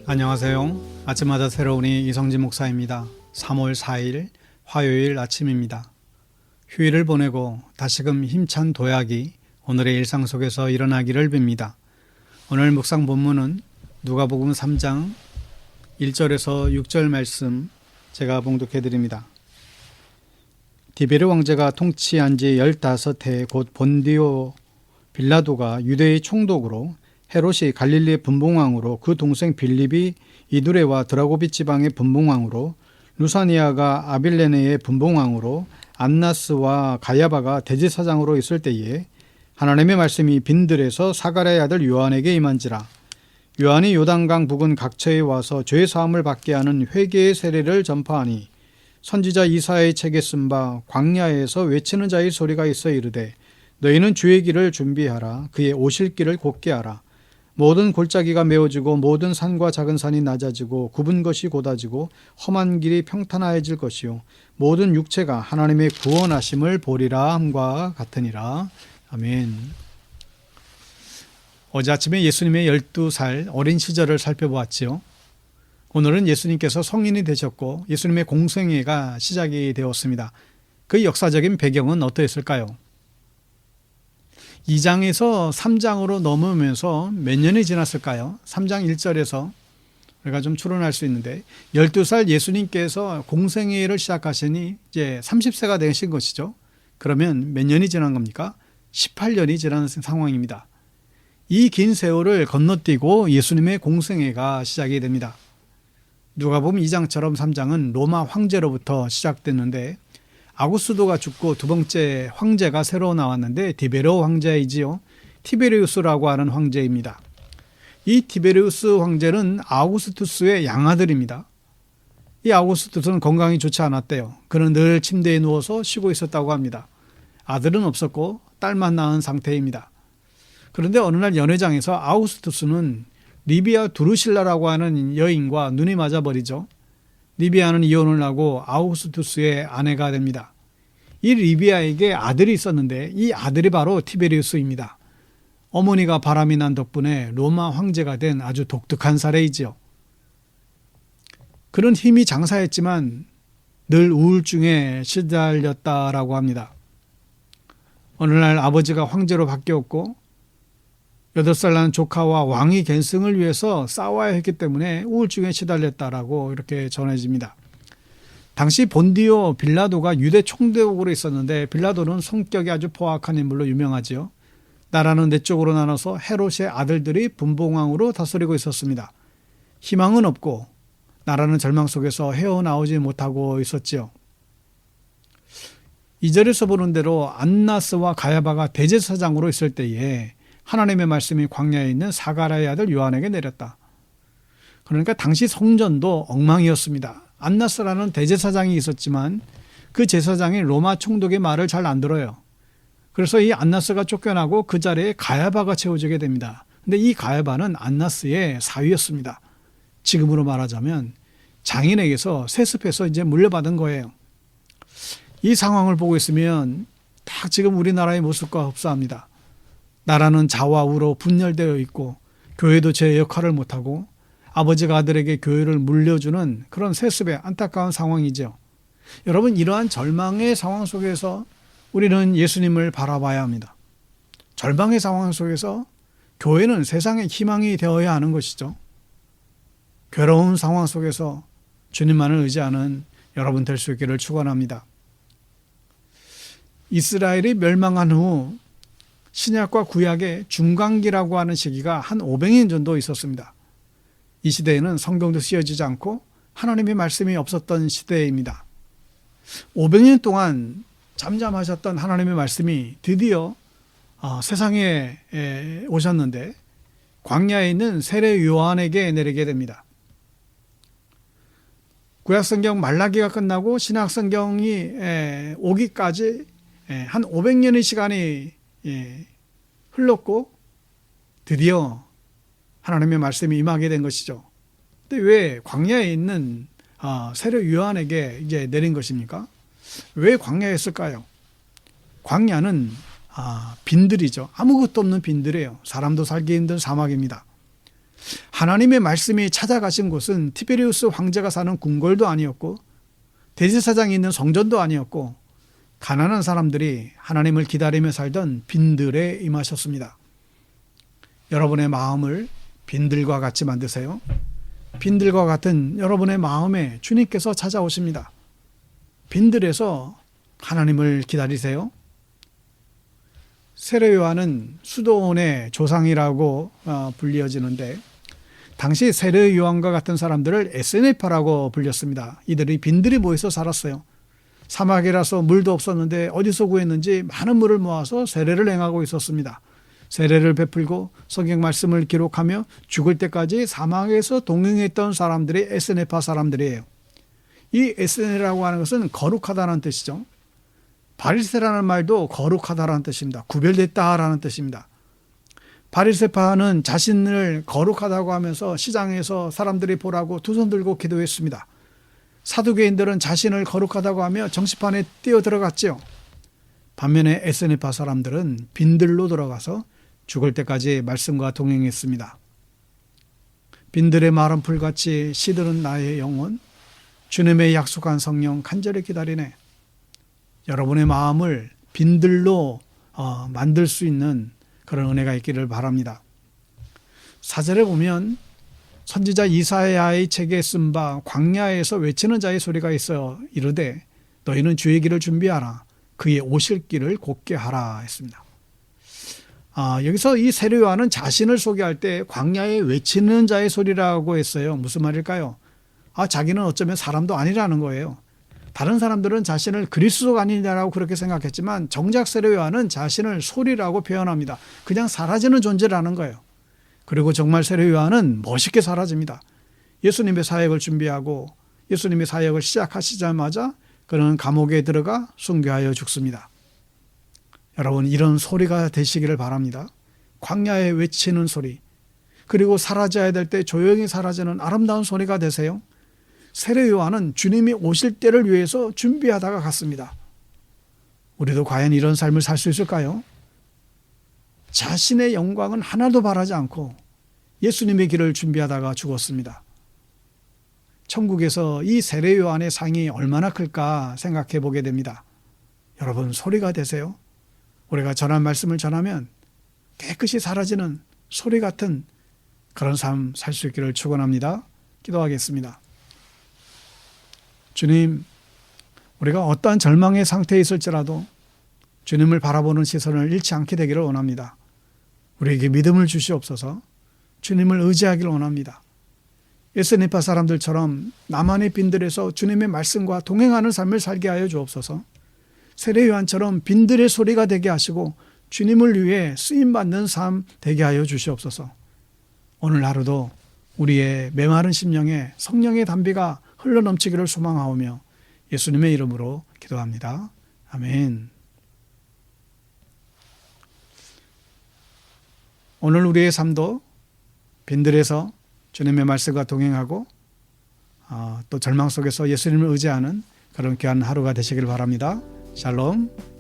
안녕하세요. 아침마다 새로우니 이성진 목사입니다. 3월 4일 화요일 아침입니다. 휴일을 보내고 다시금 힘찬 도약이 오늘의 일상 속에서 일어나기를 빕니다. 오늘 묵상 본문은 누가복음 3장 1절에서 6절 말씀 제가 봉독해 드립니다. 디베르 왕제가 통치한 지 15해 곧 본디오 빌라도가 유대의 총독으로, 헤롯이 갈릴리의 분봉왕으로, 그 동생 빌립이 이두레와 드라고비 지방의 분봉왕으로, 루사니아가 아빌레네의 분봉왕으로, 안나스와 가야바가 대제사장으로 있을 때에 하나님의 말씀이 빈들에서 사가랴의 아들 요한에게 임한지라. 요한이 요단강 부근 각처에 와서 죄 사함을 받게 하는 회개의 세례를 전파하니, 선지자 이사야의 책에 쓴 바 광야에서 외치는 자의 소리가 있어 이르되, 너희는 주의 길을 준비하라. 그의 오실 길을 곧게 하라. 모든 골짜기가 메워지고 모든 산과 작은 산이 낮아지고 굽은 것이 곧아지고 험한 길이 평탄하여질 것이요 모든 육체가 하나님의 구원하심을 보리라 함과 같으니라. 아멘. 어제 아침에 예수님의 12살 어린 시절을 살펴보았지요. 오늘은 예수님께서 성인이 되셨고 예수님의 공생애가 시작이 되었습니다. 그 역사적인 배경은 어떠했을까요? 2장에서 3장으로 넘으면서 몇 년이 지났을까요? 3장 1절에서 우리가 좀 추론할 수 있는데, 12살 예수님께서 공생애를 시작하시니 이제 30세가 되신 것이죠. 그러면 몇 년이 지난 겁니까? 18년이 지난 상황입니다. 이 긴 세월을 건너뛰고 예수님의 공생애가 시작이 됩니다. 누가복음 2장처럼 3장은 로마 황제로부터 시작됐는데, 아구스도가 죽고 두 번째 황제가 새로 나왔는데 디베르 황제이지요. 티베리우스라고 하는 황제입니다. 이 티베리우스 황제는 아우구스투스의 양아들입니다. 이 아우구스투스는 건강이 좋지 않았대요. 그는 늘 침대에 누워서 쉬고 있었다고 합니다. 아들은 없었고 딸만 낳은 상태입니다. 그런데 어느 날 연회장에서 아우구스투스는 리비아 두루실라라고 하는 여인과 눈이 맞아버리죠. 리비아는 이혼을 하고 아우구스투스의 아내가 됩니다. 이 리비아에게 아들이 있었는데 이 아들이 바로 티베리우스입니다. 어머니가 바람이 난 덕분에 로마 황제가 된 아주 독특한 사례이지요. 그는 힘이 장사했지만 늘 우울증에 시달렸다라고 합니다. 어느 날 아버지가 황제로 바뀌었고 8살 난 조카와 왕위 계승을 위해서 싸워야 했기 때문에 우울증에 시달렸다라고 이렇게 전해집니다. 당시 본디오 빌라도가 유대 총독으로 있었는데, 빌라도는 성격이 아주 포악한 인물로 유명하지요. 나라는 네 쪽으로 나눠서 헤롯의 아들들이 분봉왕으로 다스리고 있었습니다. 희망은 없고 나라는 절망 속에서 헤어나오지 못하고 있었지요. 2절에서 보는 대로 안나스와 가야바가 대제사장으로 있을 때에 하나님의 말씀이 광야에 있는 사가랴의 아들 요한에게 내렸다. 그러니까 당시 성전도 엉망이었습니다. 안나스라는 대제사장이 있었지만 그 제사장이 로마 총독의 말을 잘 안 들어요. 그래서 이 안나스가 쫓겨나고 그 자리에 가야바가 채워지게 됩니다. 근데 이 가야바는 안나스의 사위였습니다. 지금으로 말하자면 장인에게서 세습해서 이제 물려받은 거예요. 이 상황을 보고 있으면 딱 지금 우리나라의 모습과 흡사합니다. 나라는 좌와우로 분열되어 있고 교회도 제 역할을 못하고 아버지가 아들에게 교회를 물려주는 그런 세습의 안타까운 상황이죠. 여러분, 이러한 절망의 상황 속에서 우리는 예수님을 바라봐야 합니다. 절망의 상황 속에서 교회는 세상의 희망이 되어야 하는 것이죠. 괴로운 상황 속에서 주님만을 의지하는 여러분 될 수 있기를 축원합니다. 이스라엘이 멸망한 후 신약과 구약의 중간기라고 하는 시기가 한 500년 정도 있었습니다. 이 시대에는 성경도 쓰여지지 않고 하나님의 말씀이 없었던 시대입니다. 500년 동안 잠잠하셨던 하나님의 말씀이 드디어 세상에 오셨는데 광야에 있는 세례 요한에게 내리게 됩니다. 구약성경 말라기가 끝나고 신약성경이 오기까지 한 500년의 시간이 흘렀고 드디어 하나님의 말씀이 임하게 된 것이죠. 근데 왜 광야에 있는 세례 요한에게 이제 내린 것입니까? 왜 광야에 있을까요? 광야는 빈들이죠. 아무것도 없는 빈들이에요. 사람도 살기 힘든 사막입니다. 하나님의 말씀이 찾아가신 곳은 티베리우스 황제가 사는 궁궐도 아니었고 대제사장이 있는 성전도 아니었고 가난한 사람들이 하나님을 기다리며 살던 빈들에 임하셨습니다. 여러분의 마음을 빈들과 같이 만드세요. 빈들과 같은 여러분의 마음에 주님께서 찾아오십니다. 빈들에서 하나님을 기다리세요. 세례 요한은 수도원의 조상이라고 불리어지는데 당시 세례 요한과 같은 사람들을 에스네파라고 불렸습니다. 이들이 빈들이 모여서 살았어요. 사막이라서 물도 없었는데 어디서 구했는지 많은 물을 모아서 세례를 행하고 있었습니다. 세례를 베풀고 성경 말씀을 기록하며 죽을 때까지 사막에서 동행했던 사람들이 에스네파 사람들이에요. 이 에스네라고 하는 것은 거룩하다는 뜻이죠. 바리새라는 말도 거룩하다라는 뜻입니다. 구별됐다라는 뜻입니다. 바리새파는 자신을 거룩하다고 하면서 시장에서 사람들이 보라고 두 손 들고 기도했습니다. 사두개인들은 자신을 거룩하다고 하며 정시판에 뛰어 들어갔지요. 반면에 에스네파 사람들은 빈들로 들어가서 죽을 때까지 말씀과 동행했습니다. 빈들의 마른 풀같이 시드는 나의 영혼, 주님의 약속한 성령 간절히 기다리네. 여러분의 마음을 빈들로 만들 수 있는 그런 은혜가 있기를 바랍니다. 사절에 보면 선지자 이사야의 책에 쓴 바 광야에서 외치는 자의 소리가 있어 이르되 너희는 주의 길을 준비하라. 그의 오실 길을 곧게 하라 했습니다. 여기서 이 세례 요한은 자신을 소개할 때 광야에 외치는 자의 소리라고 했어요. 무슨 말일까요? 자기는 어쩌면 사람도 아니라는 거예요. 다른 사람들은 자신을 그리스도가 아니냐라고 그렇게 생각했지만 정작 세례 요한은 자신을 소리라고 표현합니다. 그냥 사라지는 존재라는 거예요. 그리고 정말 세례 요한은 멋있게 사라집니다. 예수님의 사역을 준비하고 예수님의 사역을 시작하시자마자 그는 감옥에 들어가 순교하여 죽습니다. 여러분, 이런 소리가 되시기를 바랍니다. 광야에 외치는 소리, 그리고 사라져야 될 때 조용히 사라지는 아름다운 소리가 되세요. 세례 요한은 주님이 오실 때를 위해서 준비하다가 갔습니다. 우리도 과연 이런 삶을 살 수 있을까요? 자신의 영광은 하나도 바라지 않고 예수님의 길을 준비하다가 죽었습니다. 천국에서 이 세례 요한의 상이 얼마나 클까 생각해 보게 됩니다. 여러분, 소리가 되세요. 우리가 전한 말씀을 전하면 깨끗이 사라지는 소리 같은 그런 삶 살 수 있기를 축원합니다. 기도하겠습니다. 주님, 우리가 어떠한 절망의 상태에 있을지라도 주님을 바라보는 시선을 잃지 않게 되기를 원합니다. 우리에게 믿음을 주시옵소서. 주님을 의지하기를 원합니다. 에스네파 사람들처럼 나만의 빈들에서 주님의 말씀과 동행하는 삶을 살게 하여 주옵소서. 세례 요한처럼 빈들의 소리가 되게 하시고 주님을 위해 쓰임받는 삶 되게 하여 주시옵소서. 오늘 하루도 우리의 메마른 심령에 성령의 담비가 흘러넘치기를 소망하오며 예수님의 이름으로 기도합니다. 아멘. 오늘 우리의 삶도 빈들에서 주님의 말씀과 동행하고 또 절망 속에서 예수님을 의지하는 그런 귀한 하루가 되시길 바랍니다. 샬롬.